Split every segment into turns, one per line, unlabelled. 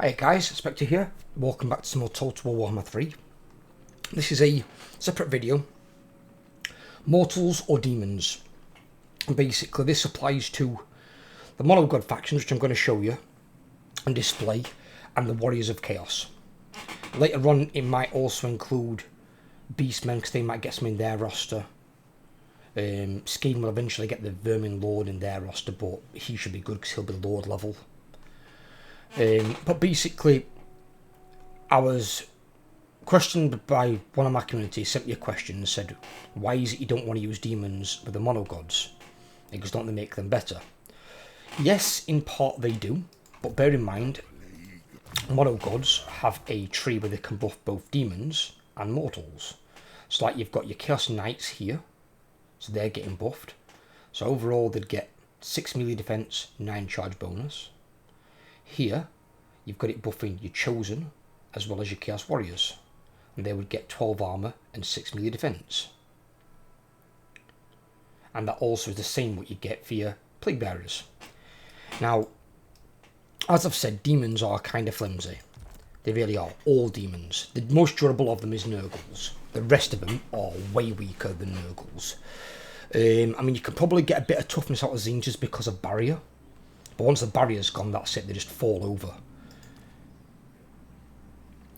Hi guys, Spectre here. Welcome back to some more Total Warhammer 3. This is a separate video. Mortals or demons. And basically this applies to the Mono God factions, which I'm going to show you and display, and the Warriors of Chaos. Later on it might also include Beastmen, because they might get some in their roster. Skeen will eventually get the Vermin Lord in their roster, but he should be good because he'll be Lord level. But basically, I was questioned by one of my community, sent me a question and said, why is it you don't want to use demons with the mono gods? Because don't they make them better? Yes, in part they do, but bear in mind, mono gods have a tree where they can buff both demons and mortals. So like you've got your Chaos Knights here, so they're getting buffed. So overall they'd get 6 melee defense, 9 charge bonus. Here, you've got it buffing your Chosen, as well as your Chaos Warriors. And they would get 12 armour and 6 melee defense. And that also is the same what you get for your Plague Bearers. Now, as I've said, demons are kind of flimsy. They really are, all demons. The most durable of them is Nurgles. The rest of them are way weaker than Nurgles. I mean, you can probably get a bit of toughness out of Zines just because of barrier. But once the barrier's gone, that's it, they just fall over.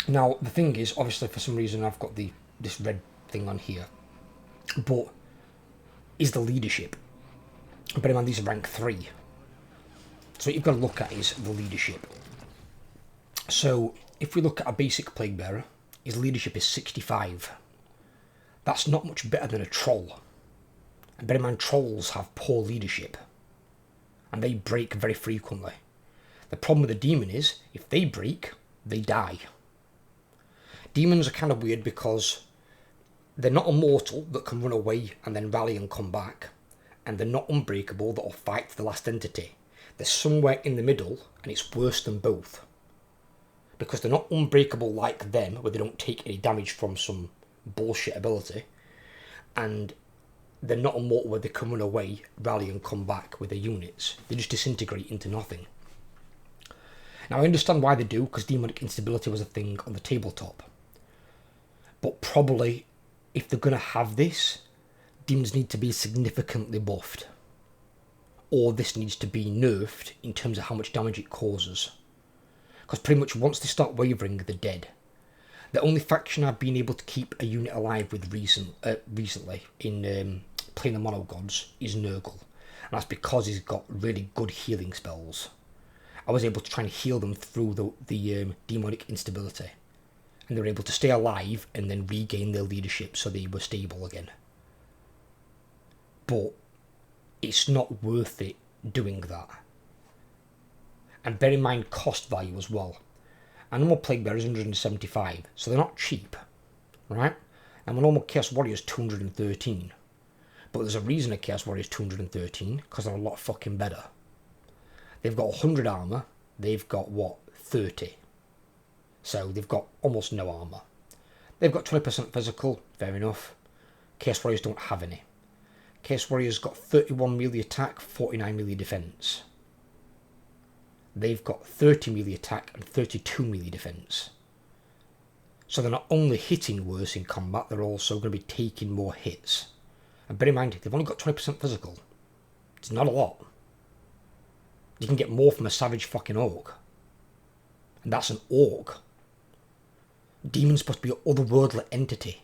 Now, the thing is, obviously for some reason I've got this red thing on here. But, is the leadership. Bear in mind, these are rank 3. So what you've got to look at is the leadership. So, if we look at a basic Plague Bearer, his leadership is 65. That's not much better than a Troll. And bear in mind, Trolls have poor leadership. And they break very frequently. The problem with the demon is, if they break, they die. Demons are kind of weird because they're not immortal that can run away and then rally and come back. And they're not unbreakable that will fight for the last entity. They're somewhere in the middle, and it's worse than both. Because they're not unbreakable like them, where they don't take any damage from some bullshit ability. And they're not immortal where they can run away, rally and come back with their units. They just disintegrate into nothing. Now I understand why they do, because demonic instability was a thing on the tabletop. But probably, if they're going to have this, demons need to be significantly buffed. Or this needs to be nerfed in terms of how much damage it causes. Because pretty much once they start wavering, they're dead. The only faction I've been able to keep a unit alive with recently in playing the Mono Gods is Nurgle. And that's because he's got really good healing spells. I was able to try and heal them through the demonic instability. And they were able to stay alive and then regain their leadership so they were stable again. But it's not worth it doing that. And bear in mind cost value as well. A normal Plague Bearer is 175, so they're not cheap, right? And my normal Chaos Warrior is 213. But there's a reason a Chaos Warrior is 213, because they're a lot fucking better. They've got 100 armour, they've got, what, 30. So they've got almost no armour. They've got 20% physical, fair enough. Chaos Warriors don't have any. Chaos Warriors got 31 melee attack, 49 melee defence. They've got 30 melee attack and 32 melee defense. So they're not only hitting worse in combat, they're also going to be taking more hits. And bear in mind, they've only got 20% physical. It's not a lot. You can get more from a savage fucking orc. And that's an orc. Demon's supposed to be an otherworldly entity.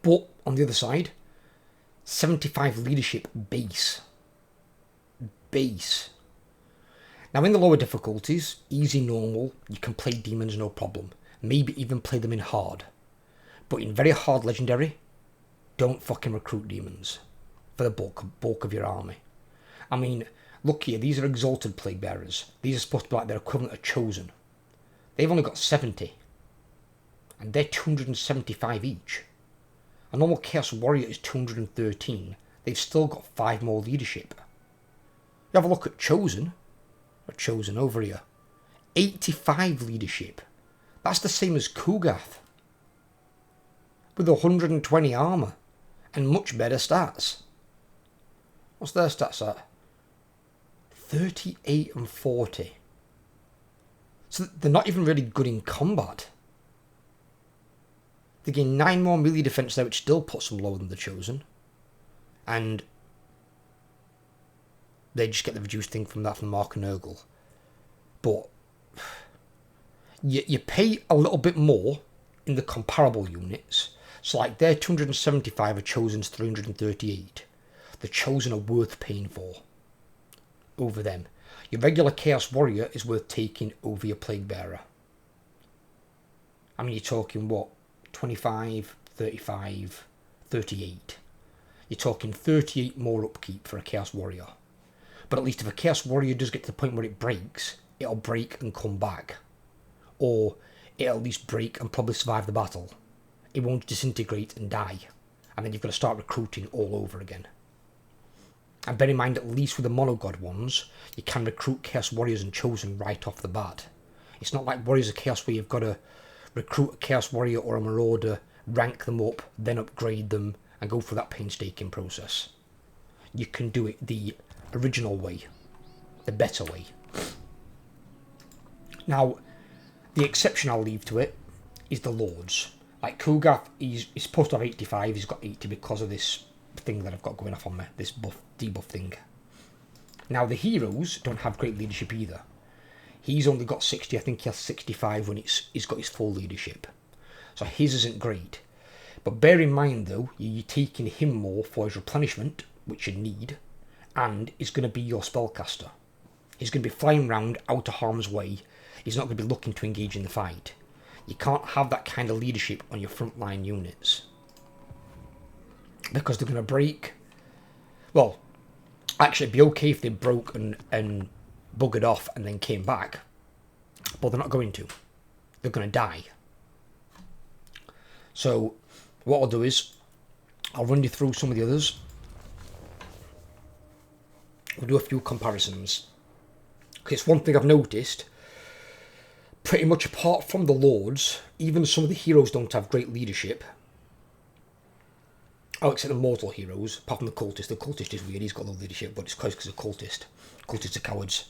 But, on the other side, 75 leadership base. Now in the lower difficulties, easy, normal, you can play demons no problem. Maybe even play them in hard. But in very hard legendary, don't fucking recruit demons for the bulk of your army. I mean, look here, these are exalted Plague Bearers. These are supposed to be like their equivalent of Chosen. They've only got 70. And they're 275 each. A normal Chaos Warrior is 213. They've still got 5 more leadership. You have a look at Chosen, or Chosen over here, 85 leadership. That's the same as Kugath, with 120 armour, and much better stats. What's their stats at? 38 and 40. So they're not even really good in combat. They gain 9 more melee defense there, which still puts them lower than the Chosen. And they just get the reduced thing from that from Mark and Nurgle. But you pay a little bit more in the comparable units. So like their 275 are Chosen's 338. The Chosen are worth paying for over them. Your regular Chaos Warrior is worth taking over your Plague Bearer. I mean, you're talking what? 25, 35, 38. You're talking 38 more upkeep for a Chaos Warrior. But at least if a Chaos Warrior does get to the point where it breaks, it'll break and come back. Or it'll at least break and probably survive the battle. It won't disintegrate and die. And then you've got to start recruiting all over again. And bear in mind, at least with the Monogod ones, you can recruit Chaos Warriors and Chosen right off the bat. It's not like Warriors of Chaos where you've got to recruit a Chaos Warrior or a Marauder, rank them up, then upgrade them, and go through that painstaking process. You can do it the original way. The better way. Now, the exception I'll leave to it is the Lords. Like Kugath, he's supposed to have 85, he's got 80 because of this thing that I've got going off on me, this debuff thing. Now the heroes don't have great leadership either. He's only got 60, I think he has 65 when he's got his full leadership. So his isn't great. But bear in mind though, you're taking him more for his replenishment, which you need, and he's going to be your spellcaster. He's going to be flying around out of harm's way. He's not going to be looking to engage in the fight. You can't have that kind of leadership on your frontline units. Because they're going to break. Well, actually it'd be okay if they broke and buggered off and then came back. But they're not going to. They're going to die. So what I'll do is I'll run you through some of the others. We'll do a few comparisons. Because it's one thing I've noticed. Pretty much apart from the Lords, even some of the heroes don't have great leadership. Oh, except the mortal heroes, apart from the cultist. The cultist is weird, he's got no leadership, but it's because of cultist. Cultists are cowards.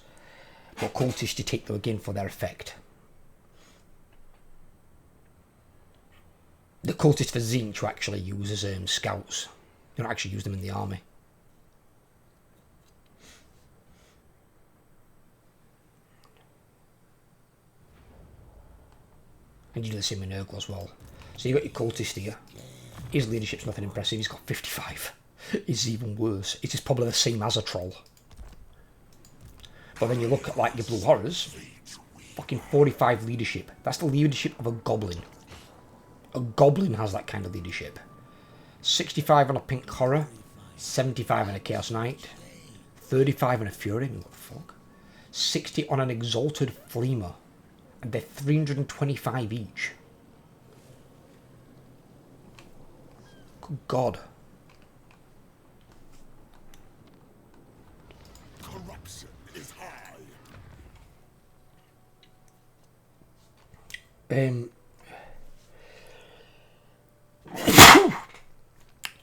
But cultists, you take them again for their effect. The cultists for Zinch you actually use as scouts. You don't actually use them in the army. And you do the same in Nurgle as well. So you've got your cultist here. His leadership's nothing impressive, he's got 55. It's even worse. It is probably the same as a troll. But then you look at like your Blue Horrors. Fucking 45 leadership. That's the leadership of a goblin. A goblin has that kind of leadership. 65 on a Pink Horror. 75 on a Chaos Knight. 35 on a Fury. What the fuck? 60 on an Exalted Flamer. And they're 325 each. Good God.
Corruption is high.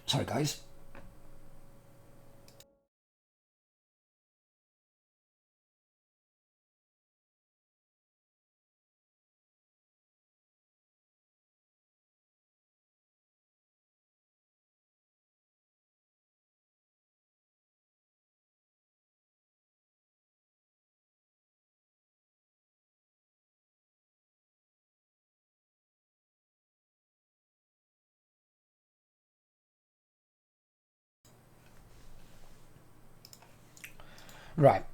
Sorry, guys. Right,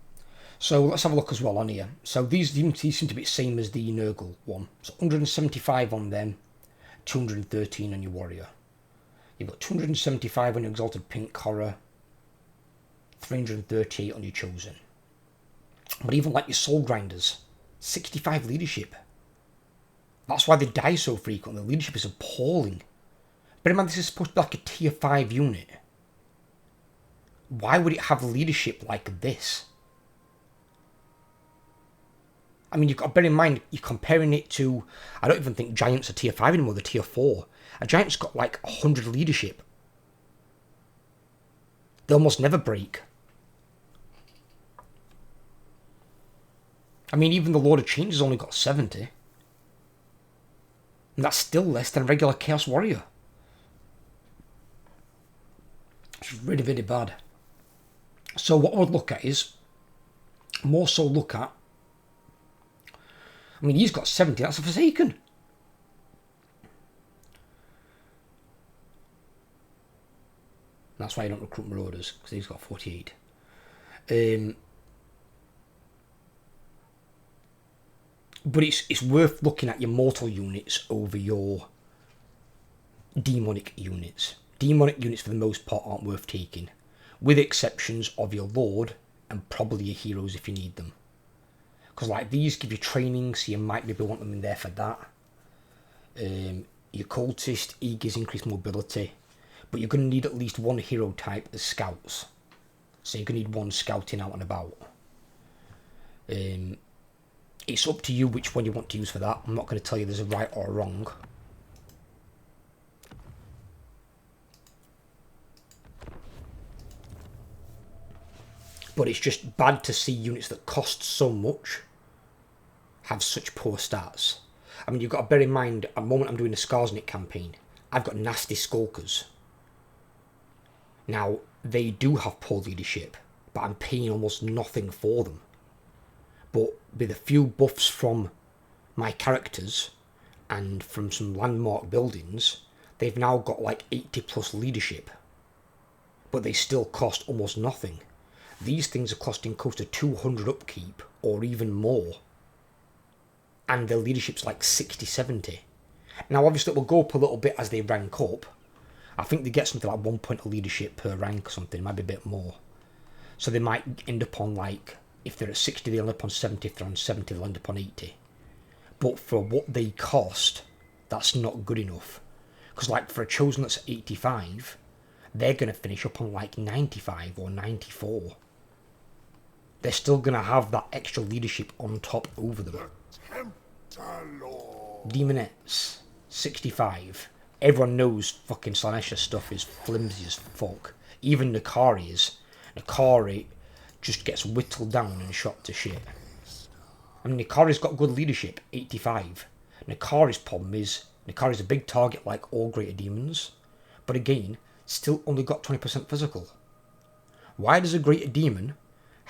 so let's have a look as well on here. So these seem to be the same as the Nurgle one. So 175 on them, 213 on your Warrior. You've got 275 on your Exalted Pink Horror, 338 on your Chosen. But even like your Soul Grinders, 65 leadership. That's why they die so frequently. The leadership is appalling. Bear in mind, this is supposed to be like a tier 5 unit. Why would it have leadership like this? I mean, you've got to bear in mind, you're comparing it to... I don't even think Giants are tier 5 anymore, they're tier 4. A Giant's got like 100 leadership. They almost never break. I mean, even the Lord of Change has only got 70. And that's still less than a regular Chaos Warrior. It's really, really bad. So what I would look at is, more so look at, I mean, he's got 70, that's a Forsaken. That's why I don't recruit Marauders, because he's got 48. But it's worth looking at your mortal units over your demonic units. Demonic units, for the most part, aren't worth taking, with exceptions of your Lord and probably your heroes if you need them. Because like these give you training, so you might maybe want them in there for that. Your cultist, he gives increased mobility, but you're going to need at least one hero type as scouts. So you're going to need one scouting out and about. It's up to you which one you want to use for that. I'm not going to tell you there's a right or a wrong. But it's just bad to see units that cost so much have such poor stats. I mean, you've got to bear in mind, at the moment I'm doing the Skarsnik campaign, I've got nasty Skulkers. Now, they do have poor leadership, but I'm paying almost nothing for them. But with a few buffs from my characters and from some landmark buildings, they've now got like 80 plus leadership. But they still cost almost nothing. These things are costing close to 200 upkeep or even more. And their leadership's like 60, 70. Now obviously it will go up a little bit as they rank up. I think they get something like 1 point of leadership per rank or something, it might be a bit more. So they might end up on like, if they're at 60 they'll end up on 70, if they're on 70 they'll end up on 80. But for what they cost, that's not good enough. Because like for a Chosen that's 85, they're going to finish up on like 95 or 94. They're still going to have that extra leadership on top over them. Demonettes, 65. Everyone knows fucking Slanesha stuff is flimsy as fuck. Even Nakari is. Nakari just gets whittled down and shot to shit. I mean, Nakari's got good leadership, 85. Nakari's problem is, Nakari's a big target like all greater demons. But again, still only got 20% physical. Why does a greater demon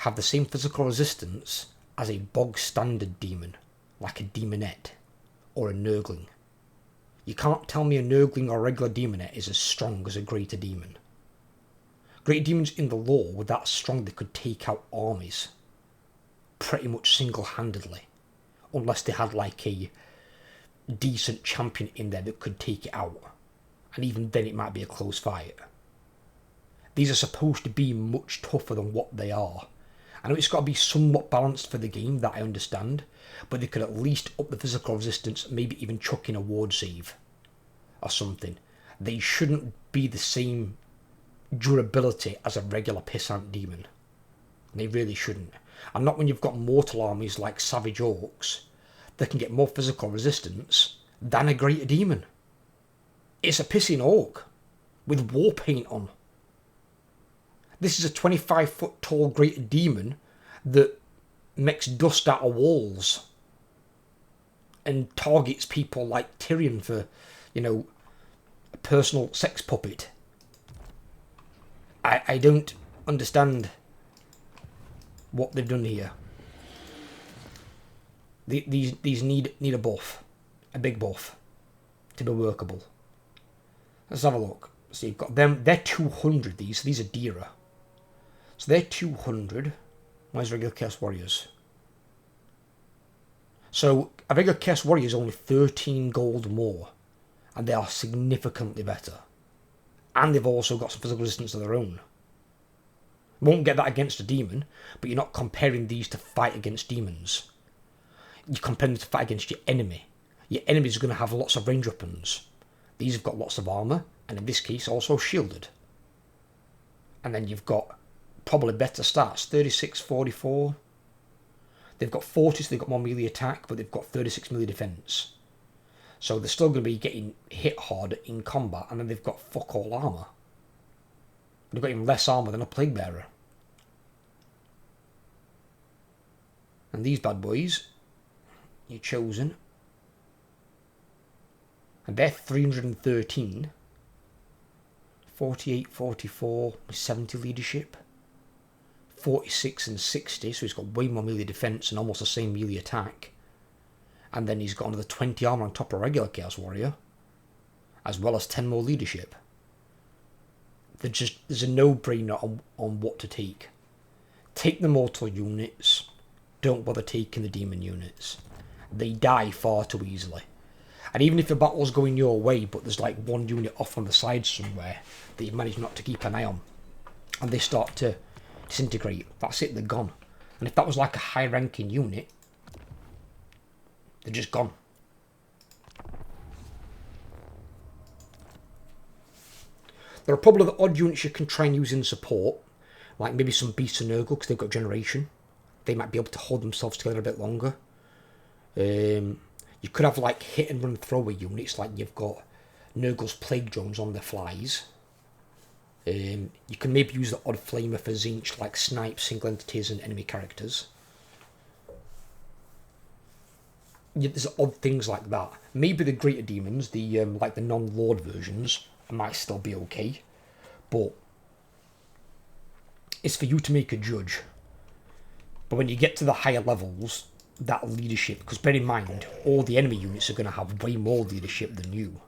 have the same physical resistance as a bog standard demon, like a demonette or a nurgling? You can't tell me a nurgling or a regular demonette is as strong as a greater demon. Greater demons in the lore were that strong they could take out armies pretty much single-handedly, unless they had like a decent champion in there that could take it out, and even then it might be a close fight. These are supposed to be much tougher than what they are. I know it's got to be somewhat balanced for the game, that I understand, but they could at least up the physical resistance, maybe even chuck in a ward save or something. They shouldn't be the same durability as a regular pissant demon. They really shouldn't. And not when you've got mortal armies like Savage Orcs that can get more physical resistance than a greater demon. It's a pissing orc with war paint on. This is a 25-foot tall greater demon that makes dust out of walls and targets people like Tyrion for, you know, a personal sex puppet. I don't understand what they've done here. These need a buff, a big buff, to be workable. Let's have a look. So you've got them, they're 200 these are Dira. So they're 200. Where's regular Chaos Warriors? So a regular Chaos Warrior is only 13 gold more. And they are significantly better. And they've also got some physical resistance of their own. Won't get that against a demon, but you're not comparing these to fight against demons. You're comparing them to fight against your enemy. Your enemies are going to have lots of range weapons. These have got lots of armour, and in this case also shielded. And then you've got probably better stats, 36, 44. They've got 40, so they've got more melee attack, but they've got 36 melee defence. So they're still going to be getting hit hard in combat, and then they've got fuck all armour. They've got even less armour than a Plague Bearer. And these bad boys, you're chosen. And they're 313. 48, 44, 70 leadership. 46 and 60, so he's got way more melee defense and almost the same melee attack. And then he's got another 20 armor on top of regular Chaos Warrior, as well as 10 more leadership. There's a no-brainer on what to take. Take the mortal units, don't bother taking the demon units. They die far too easily. And even if the battle's going your way, but there's like one unit off on the side somewhere that you've managed not to keep an eye on, and they start to disintegrate, that's it, they're gone. And if that was like a high ranking unit, they're just gone. There are probably the odd units you can try and use in support, like maybe some Beasts of Nurgle because they've got generation. They might be able to hold themselves together a bit longer. You could have like hit and run throwaway units, like you've got Nurgle's Plague Drones on their flies. You can maybe use the odd flamer for Zinch, like snipe single entities and enemy characters. Yeah, there's odd things like that. Maybe the greater demons, the like the non-lord versions, might still be okay, but it's for you to make a judge. But when you get to the higher levels, that leadership, because bear in mind, all the enemy units are going to have way more leadership than you.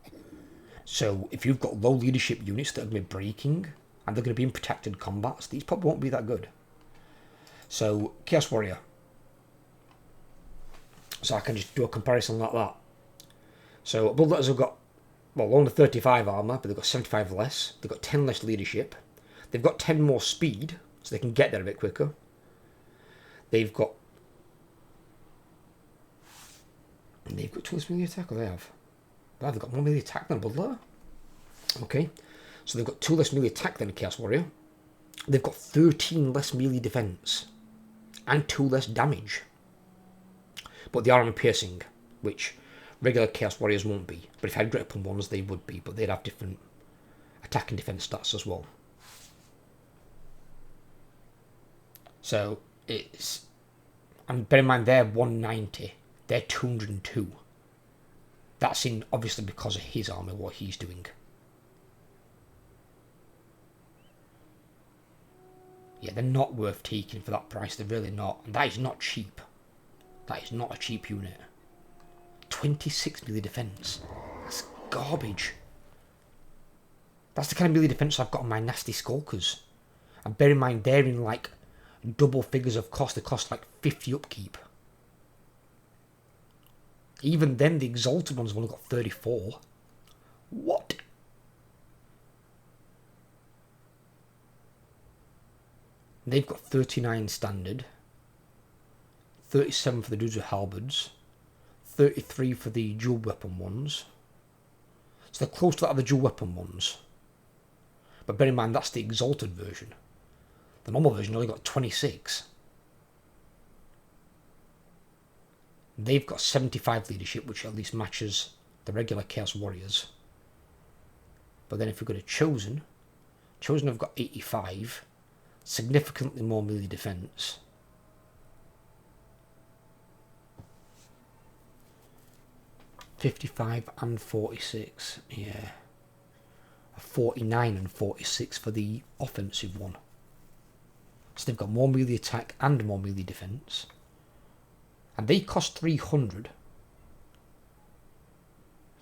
So if you've got low leadership units that are going to be breaking, and they're going to be in protected combats, these probably won't be that good. So, Chaos Warrior. So I can just do a comparison like that. So, Bloodletters have got, well, only 35 armour, but they've got 75 less. They've got 10 less leadership. They've got 10 more speed, so they can get there a bit quicker. They've got 2 less melee attack, or they have? Wow, they've got more melee attack than a Bloodletter. Okay, so they've got 2 less melee attack than a Chaos Warrior. They've got 13 less melee defense. And 2 less damage. But they are armor piercing, which regular Chaos Warriors won't be. But if I had grip on ones, they would be. But they'd have different attack and defense stats as well. So it's... And bear in mind, they're 190. They're 202. That's in obviously because of his armor, what he's doing. Yeah, they're not worth taking for that price. They're really not. And that is not cheap. That is not a cheap unit. 26 melee defense. That's garbage. That's the kind of melee defense I've got on my nasty skulkers. And bear in mind, they're in like double figures of cost. They cost like 50 upkeep. Even then, the exalted ones have only got 34. What? They've got 39 standard. 37 for the dudes with halberds. 33 for the dual weapon ones. So they're close to that of the dual weapon ones. But bear in mind, that's the exalted version. The normal version only got 26. They've got 75 leadership, which at least matches the regular Chaos Warriors. But then if we go to Chosen, Chosen have got 85. Significantly more melee defense. $55 and $46, yeah. 49 and 46 for the offensive one. So they've got more melee attack and more melee defense. And they cost 300.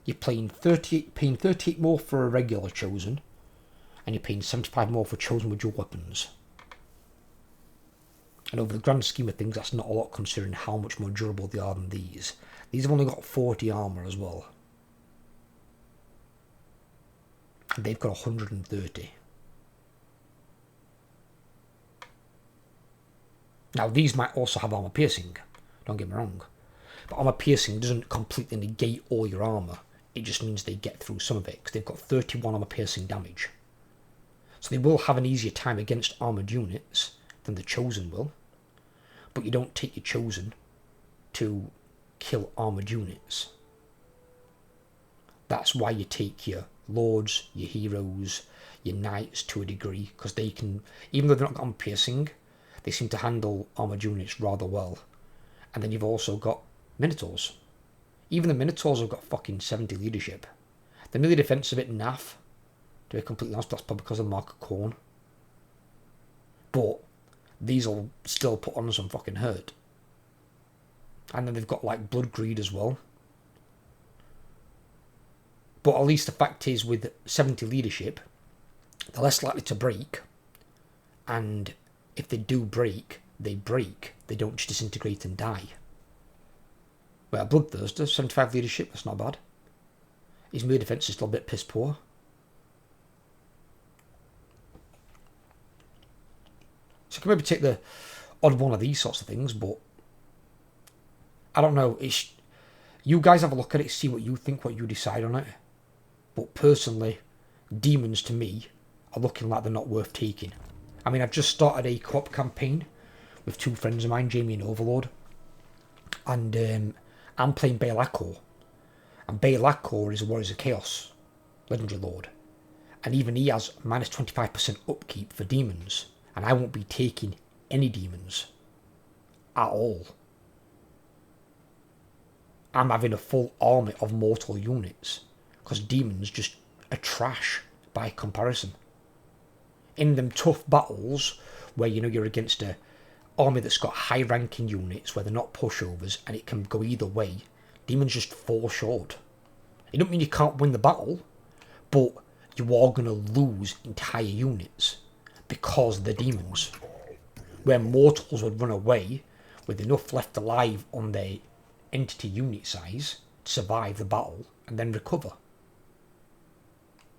You're paying 38 more for a regular Chosen, and you're paying 75 more for Chosen with dual weapons. And over the grand scheme of things, that's not a lot considering how much more durable they are than these. These have only got 40 armour as well. And they've got 130. Now, these might also have armour piercing. Don't get me wrong. But armour piercing doesn't completely negate all your armour. It just means they get through some of it, because they've got 31 armour piercing damage. So they will have an easier time against armoured units than the Chosen will. But you don't take your Chosen to kill armoured units. That's why you take your Lords, your Heroes, your Knights to a degree, because they can, even though they're not got armour piercing, they seem to handle armoured units rather well. And then you've also got Minotaurs. Even the Minotaurs have got fucking 70 leadership. The melee defense is a bit naff, to be completely honest. That's probably because of Mark of Corn. But these will still put on some fucking hurt. And then they've got like Blood Greed as well. But at least the fact is, with 70 leadership, they're less likely to break. And if they do break, they break. They don't just disintegrate and die. Well, Bloodthirster, 75 leadership, that's not bad. His melee defense is still a bit piss poor. So I can maybe take the odd one of these sorts of things, but I don't know. You guys have a look at it, see what you think, what you decide on it. But personally, demons to me are looking like they're not worth taking. I mean, I've just started a co-op campaign with two friends of mine, Jamie and Overlord. And I'm playing Baelakor. And Baelakor is a Warriors of Chaos Legendary Lord. And even he has minus 25% upkeep for demons. And I won't be taking any demons at all. I'm having a full army of mortal units. Because demons just are trash by comparison. In them tough battles where you're against a army that's got high ranking units where they're not pushovers and it can go either way, demons just fall short. It don't mean you can't win the battle, but you are going to lose entire units because they're demons. Where mortals would run away with enough left alive on their entity unit size to survive the battle and then recover.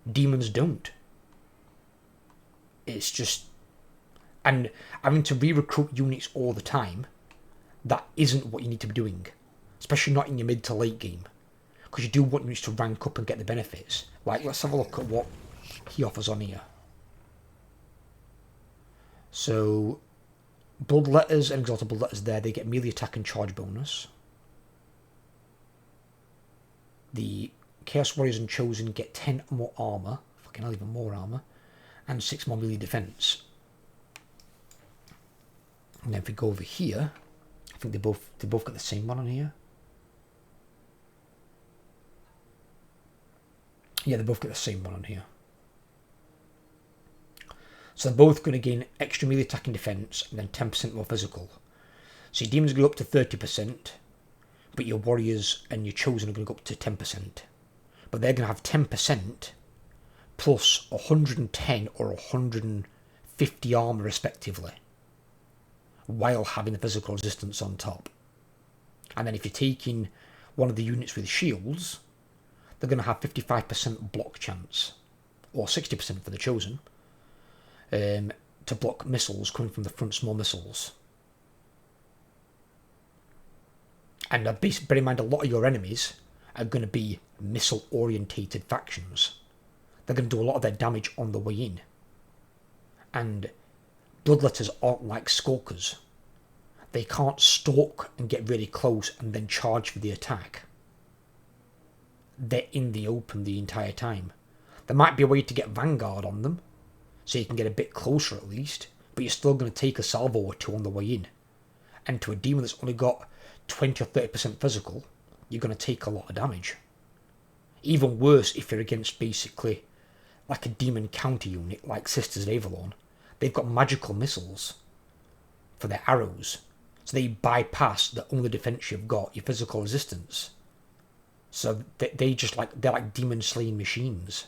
Demons don't. It's just... And having to re-recruit units all the time, that isn't what you need to be doing. Especially not in your mid to late game. Because you do want units to rank up and get the benefits. Like, let's have a look at what he offers on here. So, Bloodletters and Exalted Bloodletters there, they get melee attack and charge bonus. The Chaos Warriors and Chosen get 10 more armour. Fucking hell, even more armour. And 6 more melee defense. And then if we go over here, I think they both got the same one on here. Yeah, they both get the same one on here. So they're both going to gain extra melee attack and defense, and then 10% more physical. So your demons go up to 30%, but your warriors and your chosen are going to go up to 10%. But they're going to have 10% plus 110 or 150 armour respectively, while having the physical resistance on top. And then if you're taking one of the units with shields, they're going to have 55% block chance, or 60% for the chosen, to block missiles coming from the front, small missiles. And bear in mind, a lot of your enemies are going to be missile-orientated factions. They're going to do a lot of their damage on the way in. And Bloodletters aren't like Skulkers. They can't stalk and get really close and then charge for the attack. They're in the open the entire time. There might be a way to get Vanguard on them, so you can get a bit closer at least, but you're still going to take a salvo or two on the way in. And to a demon that's only got 20 or 30% physical, you're going to take a lot of damage. Even worse if you're against basically like a demon counter unit like Sisters of Avalon. They've got magical missiles for their arrows, so they bypass the only defense you've got, your physical resistance. So they're like demon slaying machines.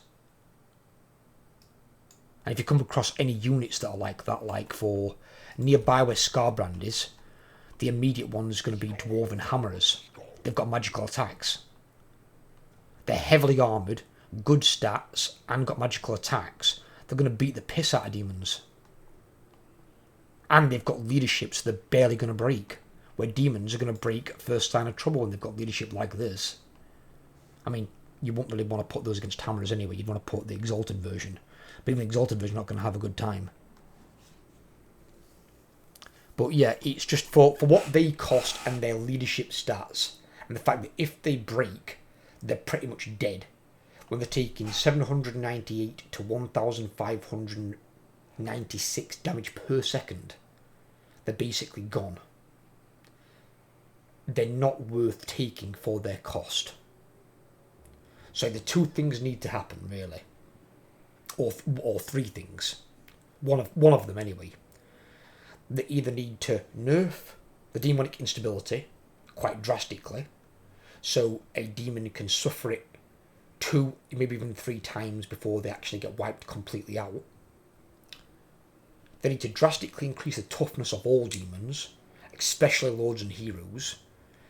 And if you come across any units that are like that, like for nearby where Scarbrand is, the immediate one's going to be Dwarven Hammerers. They've got magical attacks. They're heavily armoured, good stats, and got magical attacks. They're going to beat the piss out of demons. And they've got leadership, so they're barely going to break. Where demons are going to break first sign of trouble when they've got leadership like this. I mean, you won't really want to put those against Hammerers anyway. You'd want to put the Exalted version. But even the Exalted version not going to have a good time. But yeah, it's just for what they cost and their leadership stats. And the fact that if they break, they're pretty much dead. When they're taking 798 to 1,596 damage per second, they're basically gone. they're not worth taking for their cost. So the two things need to happen, really. Or three things. One of them, anyway. They either need to nerf the demonic instability quite drastically, so a demon can suffer it 2, maybe even 3 times before they actually get wiped completely out. They need to drastically increase the toughness of all demons, especially lords and heroes,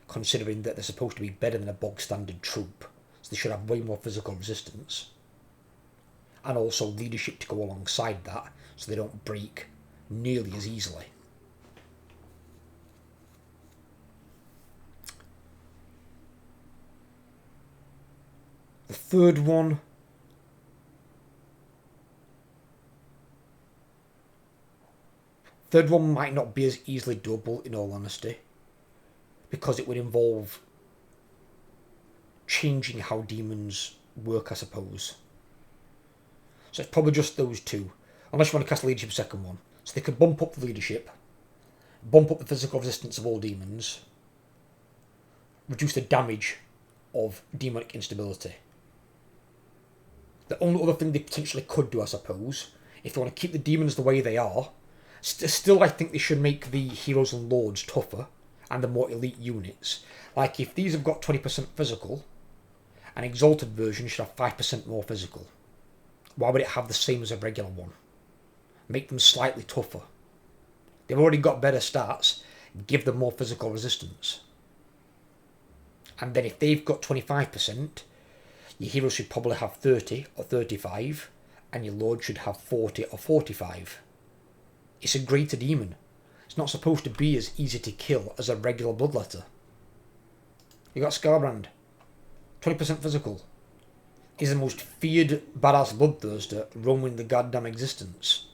considering that they're supposed to be better than a bog standard troop, so they should have way more physical resistance. And also leadership to go alongside that, so they don't break nearly as easily. The third one, might not be as easily doable, in all honesty, because it would involve changing how demons work, I suppose. So it's probably just those two, unless you want to cast a leadership second one. So they could bump up the leadership, bump up the physical resistance of all demons, reduce the damage of demonic instability. The only other thing they potentially could do, I suppose, if they want to keep the demons the way they are, still I think they should make the heroes and lords tougher, and the more elite units. Like, if these have got 20% physical, an exalted version should have 5% more physical. Why would it have the same as a regular one? Make them slightly tougher. They've already got better stats, give them more physical resistance. And then if they've got 25%, your hero should probably have 30 or 35, and your lord should have 40 or 45. It's a greater demon. It's not supposed to be as easy to kill as a regular bloodletter. You got Scarbrand, 20% physical. He's the most feared badass bloodthirster roaming the goddamn existence.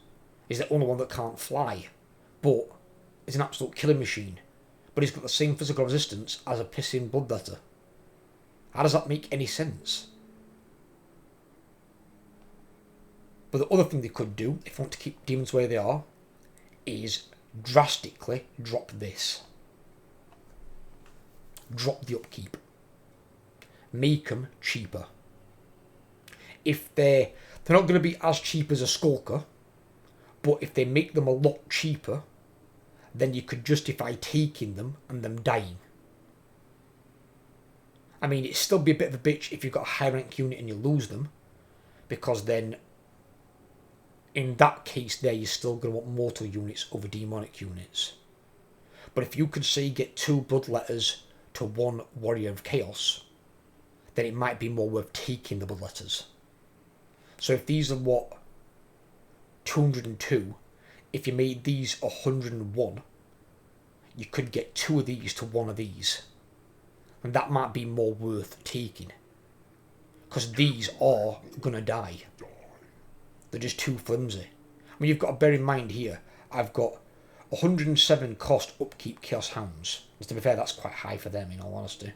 He's the only one that can't fly, but he's an absolute killing machine. But he's got the same physical resistance as a pissing bloodletter. How does that make any sense? But the other thing they could do, if they want to keep demons where they are, is drastically drop this. Drop the upkeep. Make them cheaper. If they're not going to be as cheap as a Skulker, but if they make them a lot cheaper, then you could justify taking them and them dying. I mean, it'd still be a bit of a bitch if you've got a high rank unit and you lose them, because then in that case there you're still going to want mortal units over demonic units. But if you could say get 2 bloodletters to 1 warrior of chaos, then it might be more worth taking the bloodletters. So if these are 202, if you made these 101, you could get 2 of these to 1 of these. And that might be more worth taking. Because these are going to die. They're just too flimsy. I mean, you've got to bear in mind here, I've got 107 cost upkeep Chaos Hounds. And to be fair, that's quite high for them, in all honesty.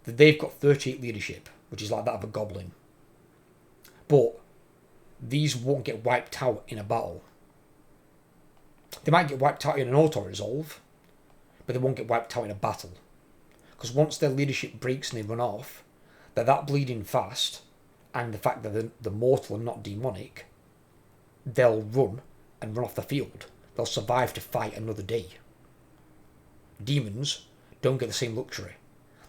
They've got 38 leadership, which is like that of a goblin. But these won't get wiped out in a battle. They might get wiped out in an auto-resolve, but they won't get wiped out in a battle. Because once their leadership breaks and they run off, they're that bleeding fast, and the fact that they're mortal and not demonic, they'll run off the field. They'll survive to fight another day. Demons don't get the same luxury.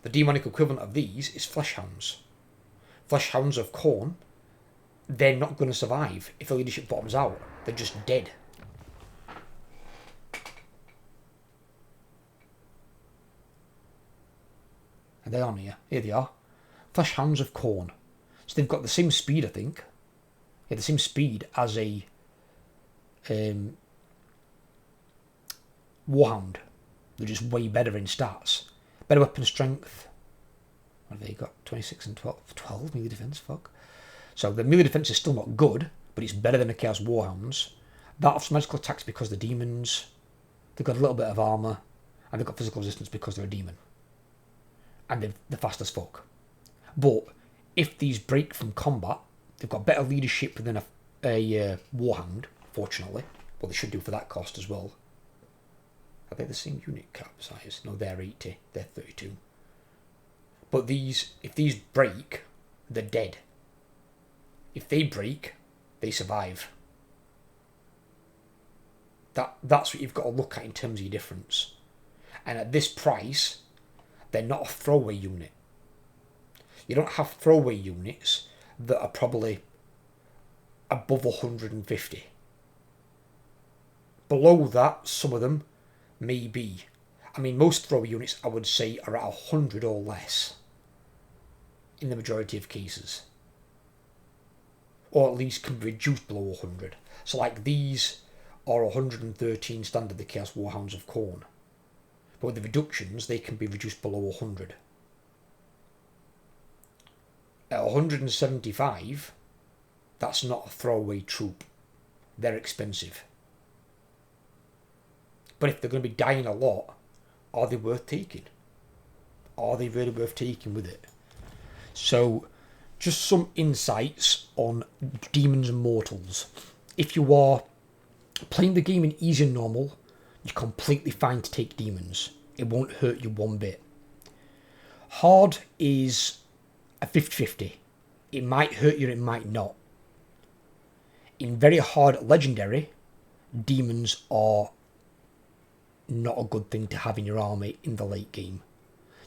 The demonic equivalent of these is Flesh Hounds. Flesh Hounds of Khorne, they're not going to survive if the leadership bottoms out. They're just dead. And they are here. Here they are. Flesh Hounds of Khorne. So they've got the same speed, I think. Yeah, the same speed as a Warhound. They're just way better in stats. Better weapon strength. What have they got? 26 and 12. 12 melee defense, fuck. So the melee defense is still not good, but it's better than the Chaos Warhounds. That offs magical attacks because they're demons. They've got a little bit of armour. And they've got physical resistance because they're a demon. And they're fast as fuck. But if these break from combat, they've got better leadership than a Warhound, fortunately. Well, they should do for that cost as well. Are they the same unit cap size? No, they're 80. They're 32. But these, if these break, they're dead. If they break, they survive. That's what you've got to look at in terms of your difference. And at this price, they're not a throwaway unit. You don't have throwaway units that are probably above 150. Below that, some of them may be. I mean, most throwaway units, I would say, are at 100 or less. In the majority of cases. Or at least can be reduced below 100. So like these are 113 standard, the Chaos Warhounds of Khorne. But with the reductions, they can be reduced below 100. At 175, that's not a throwaway troop. They're expensive. But if they're going to be dying a lot, are they worth taking? Are they really worth taking with it? So, just some insights on Demons and Mortals. If you are playing the game in easy and normal, you're completely fine to take Demons. It won't hurt you one bit. Hard is a 50-50. It might hurt you, it might not. In very hard Legendary, Demons are not a good thing to have in your army in the late game.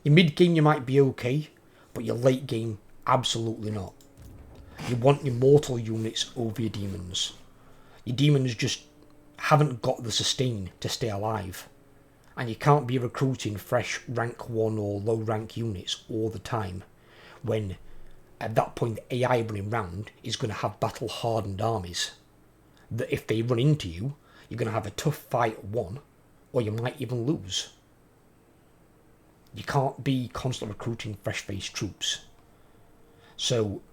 Your mid game you might be okay, but your late game, absolutely not. You want your mortal units over your demons. Your demons just haven't got the sustain to stay alive. And you can't be recruiting fresh rank 1 or low rank units all the time, when at that point the AI running round is going to have battle hardened armies. That if they run into you, you're going to have a tough fight at 1, or you might even lose. You can't be constantly recruiting fresh-faced troops. So,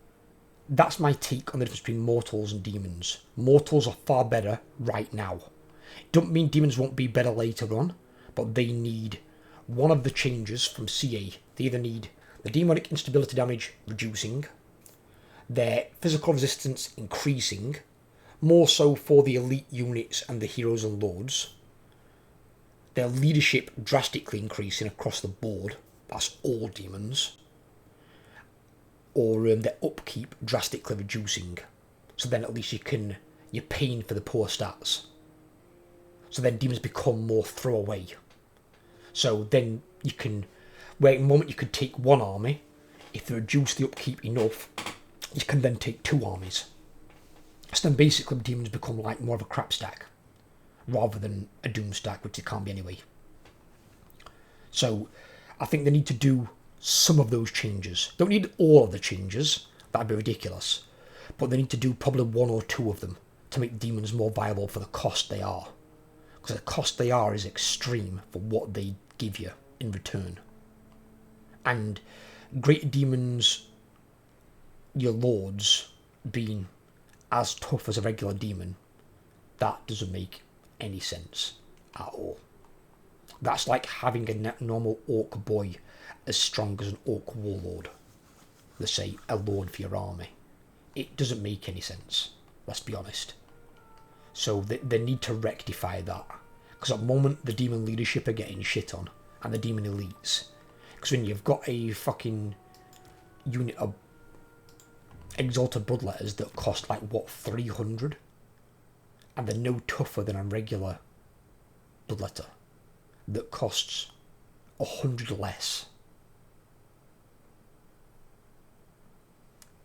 that's my take on the difference between Mortals and Demons. Mortals are far better right now. It doesn't mean Demons won't be better later on, but they need one of the changes from CA. They either need the demonic instability damage reducing, their physical resistance increasing, more so for the elite units and the heroes and lords, their leadership drastically increasing across the board, that's all demons, or their upkeep drastically reducing, so then at least you're paying for the poor stats. So then demons become more throwaway. So then you can, where at the moment you could take one army, if they reduce the upkeep enough, you can then take 2 armies. So then basically demons become like more of a crap stack, rather than a doom stack, which it can't be anyway. So I think they need to do some of those changes. Don't need all of the changes, that'd be ridiculous. But they need to do probably 1 or 2 of them to make demons more viable for the cost they are. Because the cost they are is extreme for what they give you in return. And great demons, your lords, being as tough as a regular demon, that doesn't make any sense at all. That's like having a normal orc boy as strong as an orc warlord. Let's say a lord for your army. It doesn't make any sense, let's be honest. So they need to rectify that. Because at the moment the demon leadership are getting shit on, and the demon elites. Because when you've got a fucking unit of exalted bloodletters that cost like, what, 300? And they're no tougher than a regular bloodletter that costs 100 less.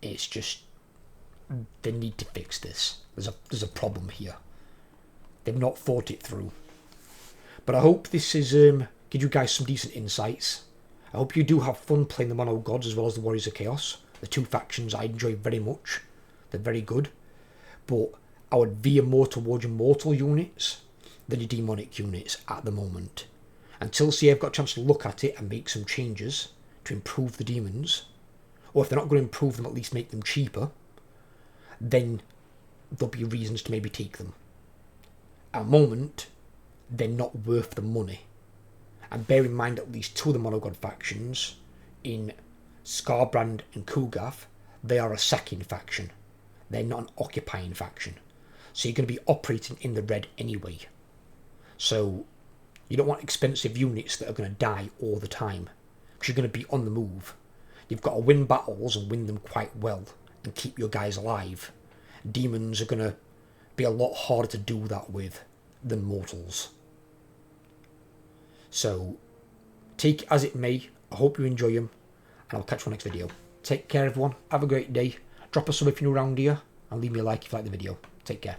It's just, they need to fix this. There's a problem here. They've not thought it through. But I hope this is give you guys some decent insights. I hope you do have fun playing the Mono Gods as well as the Warriors of Chaos. The 2 factions I enjoy very much. They're very good. But I would veer more towards your mortal units than your demonic units at the moment. Until CA have got a chance to look at it and make some changes to improve the demons. Or if they're not going to improve them, at least make them cheaper. Then there'll be reasons to maybe take them. At the moment, they're not worth the money. And bear in mind at least 2 of the Monogod factions, in Scarbrand and Kugath, they are a sacking faction. They're not an occupying faction. So you're going to be operating in the red anyway. So You don't want expensive units that are going to die all the time, because you're going to be on the move. You've got to win battles and win them quite well and keep your guys alive. Demons are going to be a lot harder to do that with than mortals. So, take it as it may. I hope you enjoy them, and I'll catch you on the next video. Take care, everyone. Have a great day. Drop a sub if you're new around here, and leave me a like if you like the video. Take care.